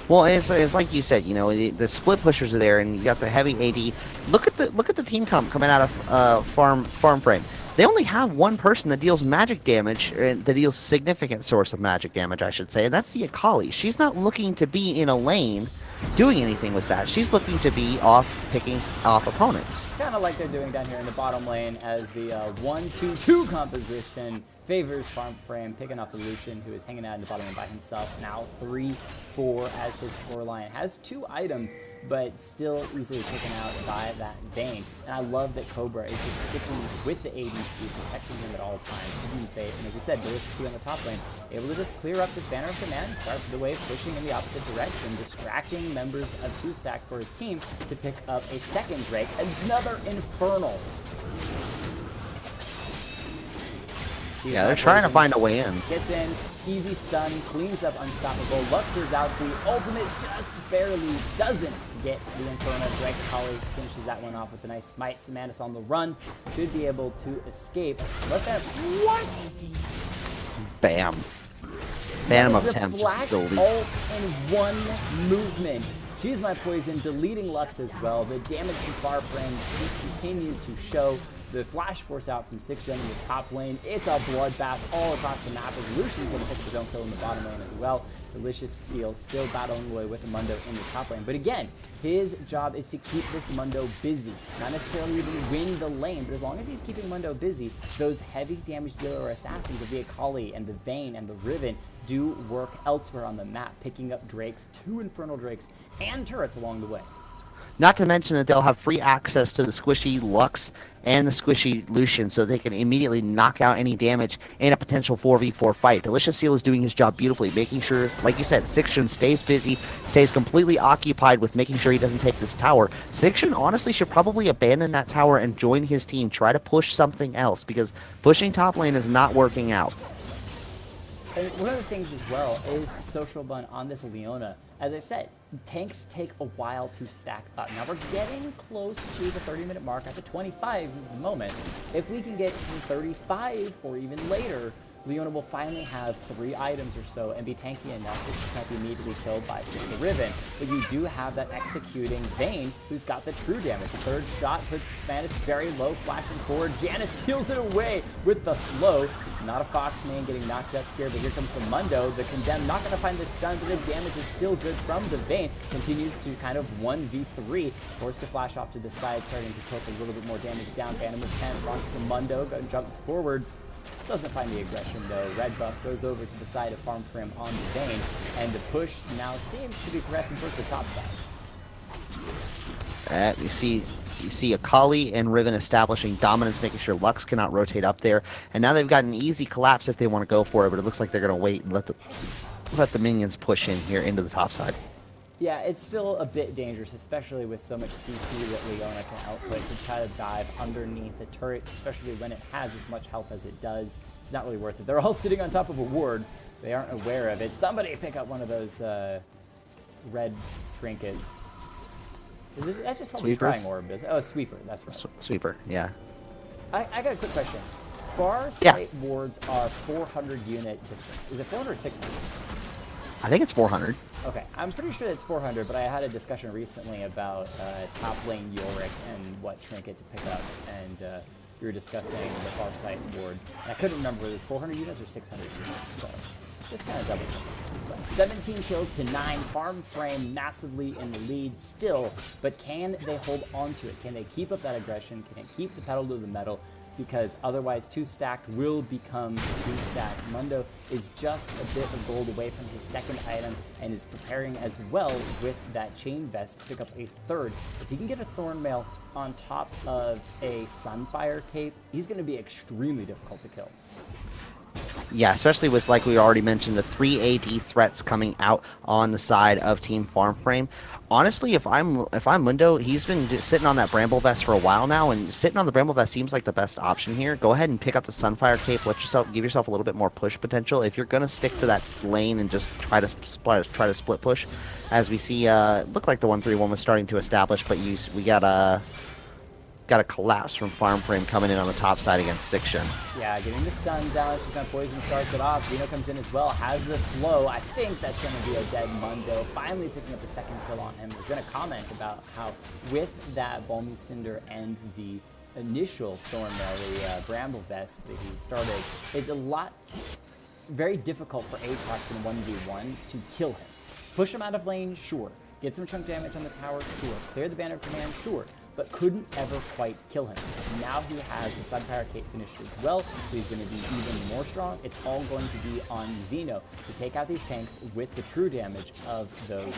Well, it's like you said, you know, the split pushers are there, and you got the heavy AD. Look at the team comp coming out of farm frame. They only have one person that deals magic damage, that deals significant source of magic damage, I should say, and that's the Akali. She's not looking to be in a lane doing anything with that. She's looking to be off picking off opponents. Kind of like they're doing down here in the bottom lane as the 1-2-2 composition favors Farm Frame, picking off the Lucian, who is hanging out in the bottom lane by himself. Now 3-4 as his scoreline. Has 2 items, but still easily taken out by that Vayne. And I love that Cobra is just sticking with the ADC, protecting him at all times. Keeping him safe. And as we said, Delicious Sea on the top lane, able to just clear up this Banner of Command, start the wave pushing in the opposite direction, distracting members of 2Stacked for his team to pick up a second Drake, another Infernal. Yeah, they're trying to find a way in. Gets in, easy stun, cleans up Unstoppable. Lux throws out the ultimate, just barely doesn't get the Inferno. Drake Holly finishes that one off with a nice smite. Samantis on the run, should be able to escape. Must have, what? Bam. Phantom of Temp. Flash ult in one movement. She's my poison, deleting Lux as well. The damage from Farframe just continues to show. The flash force out from 6th gen in the top lane. It's a bloodbath all across the map as Lucian's going to pick up his own kill in the bottom lane as well. Delicious Seal still battling away with the Mundo in the top lane. But again, his job is to keep this Mundo busy. Not necessarily even win the lane, but as long as he's keeping Mundo busy, those heavy damage dealer assassins of the Akali and the Vayne and the Riven do work elsewhere on the map, picking up Drakes, 2 Infernal Drakes, and turrets along the way. Not to mention that they'll have free access to the squishy Lux and the squishy Lucian, so they can immediately knock out any damage in a potential 4v4 fight. Delicious Seal is doing his job beautifully, making sure, like you said, Sixion stays busy, stays completely occupied with making sure he doesn't take this tower. Sixion honestly should probably abandon that tower and join his team, try to push something else, because pushing top lane is not working out. And one of the things as well is social bun on this Leona. As I said, tanks take a while to stack up. Now we're getting close to the 30-minute mark at the 25 moment. If we can get to 35 or even later, Leona will finally have 3 items or so and be tanky enough that she can't be immediately killed by, say, the Riven. But you do have that executing Vayne, who's got the true damage. A 3rd shot puts Samantis very low, flashing forward. Janus steals it away with the slow. Not a Fox main getting knocked up here, but here comes the Mundo. The Condemned not going to find the stun, but the damage is still good from the Vayne. Continues to kind of 1v3. Forced to flash off to the side, starting to put a little bit more damage down. Phantom of 10 wants the Mundo, jumps forward. Doesn't find the aggression though. Red buff goes over to the side of Farframe on the Vayne, and the push now seems to be progressing towards the top side. You see Akali and Riven establishing dominance, making sure Lux cannot rotate up there, and now they've got an easy collapse if they want to go for it, but it looks like they're going to wait and let the minions push in here into the top side. Yeah, it's still a bit dangerous, especially with so much CC that Leona can output, to try to dive underneath the turret, especially when it has as much health as it does. It's not really worth it. They're all sitting on top of a ward. They aren't aware of it. Somebody pick up one of those red trinkets. Is it? That's just called a scrying orb. Oh, a sweeper. That's right. Sweeper, yeah. I got a quick question. Far sight wards are 400 unit distance. Is it 400 or 600? I think it's 400. Okay, I'm pretty sure it's 400, but I had a discussion recently about top lane Yorick and what trinket to pick up, and we were discussing the Farsight ward. And I couldn't remember whether it was 400 units or 600 units, so just kind of double checking. 17 kills to 9, Farframe massively in the lead still, but can they hold on to it? Can they keep up that aggression? Can they keep the pedal to the metal? Because otherwise 2Stacked will become 2Stacked. Mundo is just a bit of gold away from his 2nd item and is preparing as well with that chain vest to pick up a 3rd. If he can get a Thornmail on top of a Sunfire cape, he's going to be extremely difficult to kill. Yeah, especially with, like we already mentioned, the 3 AD threats coming out on the side of Team Farframe. Honestly, if I'm Mundo, he's been just sitting on that Bramble Vest for a while now, and sitting on the Bramble Vest seems like the best option here. Go ahead and pick up the Sunfire Cape. Give yourself a little bit more push potential. If you're gonna stick to that lane and just try to split push, as we see, look like the 1-3-1 was starting to establish, but we got a collapse from Farframe coming in on the top side against Sixion. Yeah, getting the stun down. She's on poison, starts it off. Zeno comes in as well, has the slow. I think that's going to be a dead Mundo. Finally picking up the 2nd kill on him. He's going to comment about how with that Balmy Cinder and the initial Thornmail, the Bramble Vest that he started, it's a lot, very difficult for Aatrox in 1v1 to kill him. Push him out of lane, sure. Get some chunk damage on the tower, sure. Clear the banner of command, sure. But couldn't ever quite kill him. Now he has the Sunfire Cape finished as well, so he's going to be even more strong. It's all going to be on Zeno to take out these tanks with the true damage of those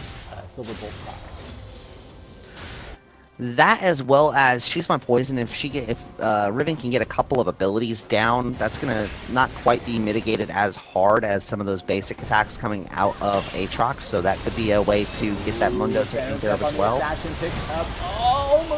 Silver Bolt clocks. That, as well as she's my poison. If Riven can get a couple of abilities down, that's gonna not quite be mitigated as hard as some of those basic attacks coming out of Aatrox. So that could be a way to get that Mundo taken care of as well. Assassin picks up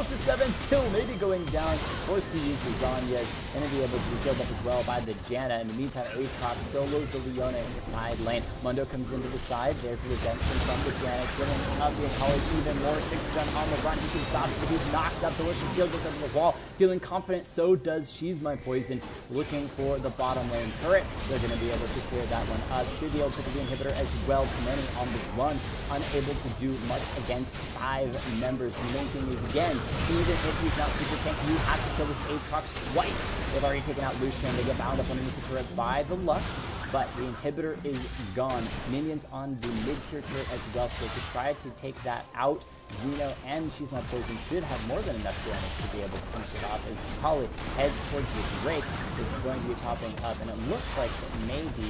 almost a 7th kill, maybe going down. Forced to use the Zanyas, and then be able to be killed up as well by the Janna. In the meantime, Aatrox solos the Leona in the side lane. Mundo comes into the side. There's a redemption from the Janna, killing up the Akali even more. 6th on the run. He's exhausted. He's knocked up. Delicious Heal goes over the wall. Feeling confident, so does She's My Poison. Looking for the bottom lane turret. They're going to be able to clear that one up. Should be able to pick up the inhibitor as well. Too many on the run. Unable to do much against 5 members. The main thing is, again, even if he's not super tanky, you have to kill this Aatrox twice. They've already taken out Lucian. They get bound up underneath the turret by the Lux, but the inhibitor is gone. Minions on the mid-tier turret as well, so they could try to take that out. Xeno and She's My Poison should have more than enough damage to be able to finish it off as Kali heads towards the Drake. It's going to be popping up, and it looks like it may be,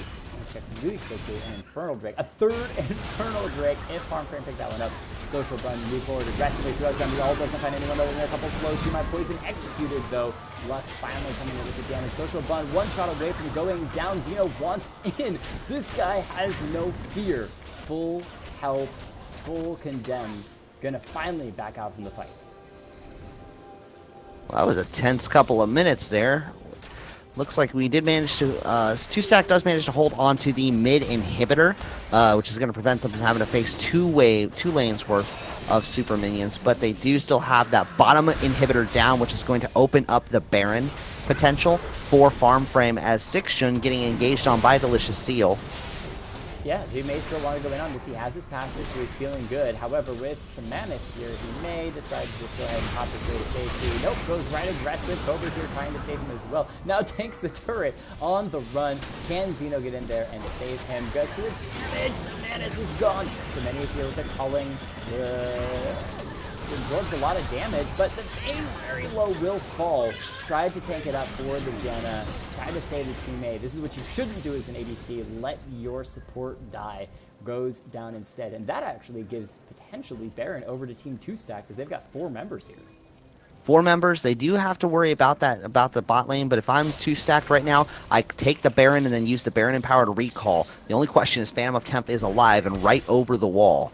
check really quickly, an Infernal Drake. A 3rd Infernal Drake if Farm Frame picked that one up. Social Bun move forward aggressively, throws down the ult, doesn't find anyone over there. A couple slows. She My Poison executed though. Lux finally coming in with the damage. Social Bun one shot away from going down. Xeno wants in. This guy has no fear. Full health, full condemn. Gonna finally back out from the fight. Well, that was a tense couple of minutes there. Looks like we did manage to, 2Stacked does manage to hold on to the mid inhibitor, which is going to prevent them from having to face two lanes worth of super minions, but they do still have that bottom inhibitor down, which is going to open up the Baron potential for Farm Frame as Sixjun getting engaged on by Delicious Seal. Yeah, he may still want to go in on this. He has his passive, so he's feeling good. However, with some madness here, he may decide to just go ahead and pop his way to safety. Nope, goes right aggressive. Cobra here trying to save him as well. Now takes the turret on the run. Can Xeno get in there and save him? Go to the damage. Madness is gone. So many here with the culling. Absorbs a lot of damage, but the very low will fall. Tried to tank it up for the Janna. Tried to save the teammate. This is what you shouldn't do as an ADC. Let your support die. Goes down instead. And that actually gives potentially Baron over to Team 2Stacked because they've got 4 members here. 4 members. They do have to worry about that, about the bot lane, but if I'm 2Stacked right now, I take the Baron and then use the Baron Empower to recall. The only question is Phantom of Temp is alive and right over the wall.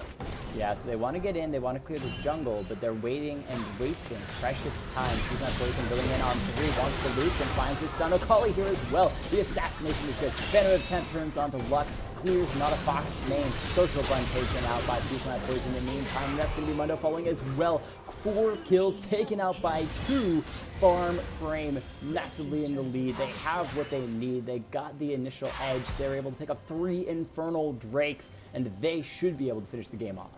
Yeah, so they want to get in, they want to clear this jungle, but they're waiting and wasting precious time. She's My Poison going in on 3, wants the Lucian, finds the stun. Akali here as well. The assassination is good. Phantom of Temp turns onto Lux, clears not a Fox name. Social Bun taken out by She's My Poison in the meantime. And that's going to be Mundo falling as well. 4 kills taken out by 2. Farm Frame massively in the lead. They have what they need. They got the initial edge. They're able to pick up 3 Infernal Drakes, and they should be able to finish the game off.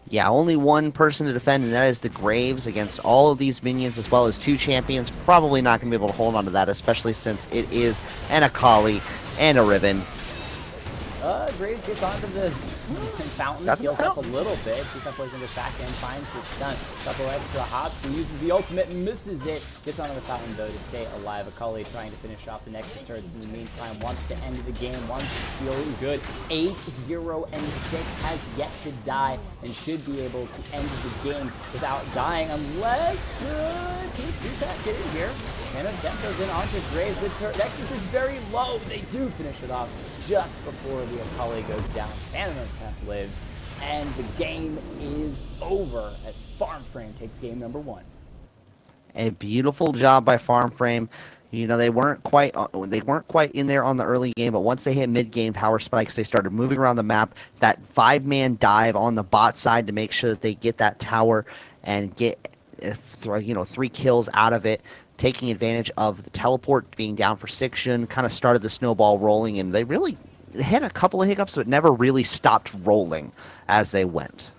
Yeah, only one person to defend, and that is the Graves against all of these minions, as well as 2 champions. Probably not going to be able to hold on to that, especially since it is an Akali and a Riven. Graves gets onto the fountain, heals up a little bit. She's My Poison goes back in, finds the stun. Couple extra hops, he uses the ultimate, misses it. Gets onto the fountain though to stay alive. Akali trying to finish off the Nexus turrets in the meantime. Wants to end the game, wants to feel good. 8-0 and 6 has yet to die and should be able to end the game without dying unless Team 2Stacked get in here. And Temp goes in onto Graves. The Nexus is very low. They do finish it off just before the Akali goes down. Phantom of Temp lives, and the game is over as Farm Frame takes game number 1. A beautiful job by Farm Frame. You know, they weren't quite in there on the early game, but once they hit mid-game power spikes, they started moving around the map. That 5-man dive on the bot side to make sure that they get that tower and get 3 kills out of it. Taking advantage of the teleport being down for Sixjun, kind of started the snowball rolling, and they really had a couple of hiccups, but never really stopped rolling as they went.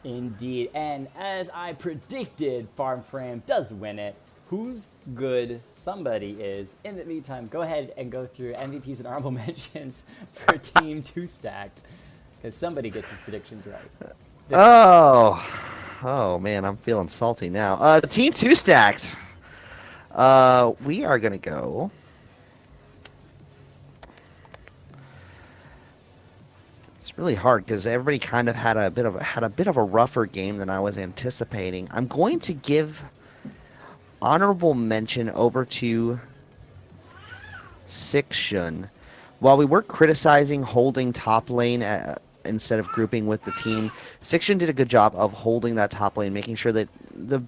Indeed, and as I predicted, Farm Frame does win it. Who's good somebody is. In the meantime, go ahead and go through MVPs and honorable mentions for Team 2Stacked, because somebody gets his predictions right. Oh man, I'm feeling salty now. Team 2Stacked. We are gonna go. It's really hard because everybody kind of had a bit of a rougher game than I was anticipating. I'm going to give honorable mention over to Sixjun. While we were criticizing holding top lane instead of grouping with the team. Sixion did a good job of holding that top lane, making sure that the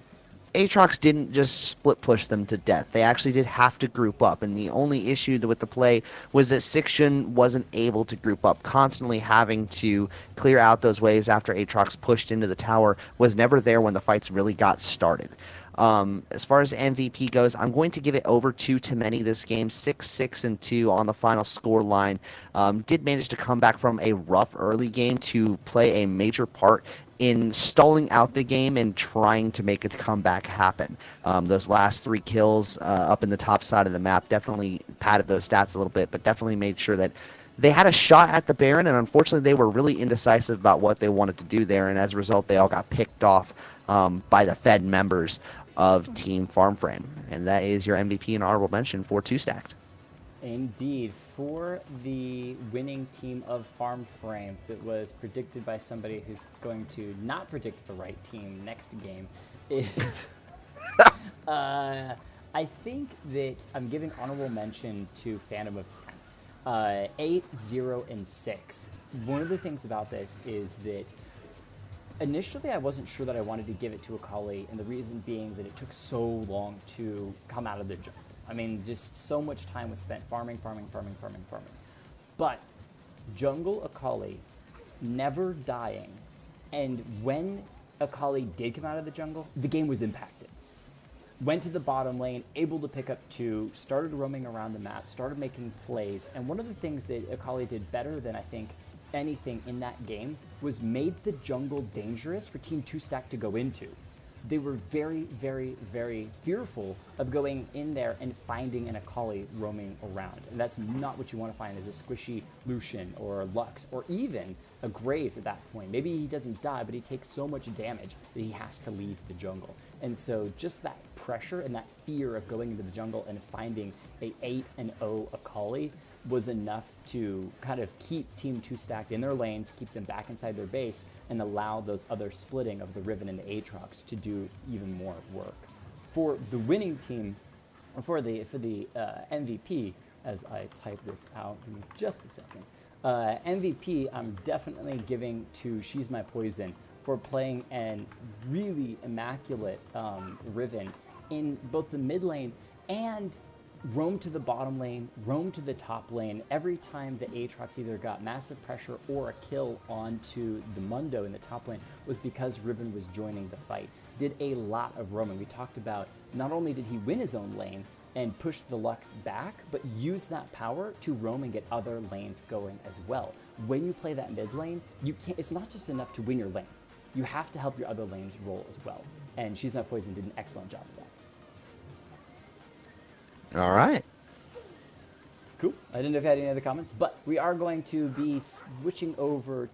Aatrox didn't just split push them to death. They actually did have to group up, and the only issue with the play was that Sixion wasn't able to group up. Constantly having to clear out those waves after Aatrox pushed into the tower was never there when the fights really got started. As far as MVP goes, I'm going to give it over to Temeni this game, 6-6-2 on the final score line. Did manage to come back from a rough early game to play a major part in stalling out the game and trying to make a comeback happen. Those last 3 kills up in the top side of the map definitely padded those stats a little bit, but definitely made sure that they had a shot at the Baron, and unfortunately they were really indecisive about what they wanted to do there, and as a result they all got picked off by the Fed members of Team Farmframe. And that is your MVP and honorable mention for 2Stacked. Indeed, for the winning team of Farmframe that was predicted by somebody who's going to not predict the right team next game is I think that I'm giving honorable mention to Phantom of 10. 8, 0, and 6. One of the things about this is that initially I wasn't sure that I wanted to give it to Akali, and the reason being that it took so long to come out of the jungle. I mean, just so much time was spent farming. But jungle Akali never dying, and when Akali did come out of the jungle, the game was impacted. Went to the bottom lane, able to pick up 2, started roaming around the map, started making plays, and one of the things that Akali did better than I think anything in that game was made the jungle dangerous for Team 2Stacked to go into. They were very, very, very fearful of going in there and finding an Akali roaming around. And that's not what you want to find as a squishy Lucian or a Lux or even a Graves at that point. Maybe he doesn't die, but he takes so much damage that he has to leave the jungle. And so just that pressure and that fear of going into the jungle and finding a 8-0 Akali was enough to kind of keep Team 2Stacked in their lanes, keep them back inside their base, and allow those other splitting of the Riven and the Aatrox to do even more work. For the winning team, for the MVP, as I type this out, give me just a second. MVP, I'm definitely giving to She's My Poison for playing a really immaculate Riven in both the mid lane and roam to the bottom lane, roam to the top lane. Every time the Aatrox either got massive pressure or a kill onto the Mundo in the top lane was because Riven was joining the fight. Did a lot of roaming. We talked about not only did he win his own lane and push the Lux back, but use that power to roam and get other lanes going as well. When you play that mid lane, it's not just enough to win your lane. You have to help your other lanes roll as well. And She's Not Poison did an excellent job of that. All right. Cool. I didn't know if you had any other comments, but we are going to be switching over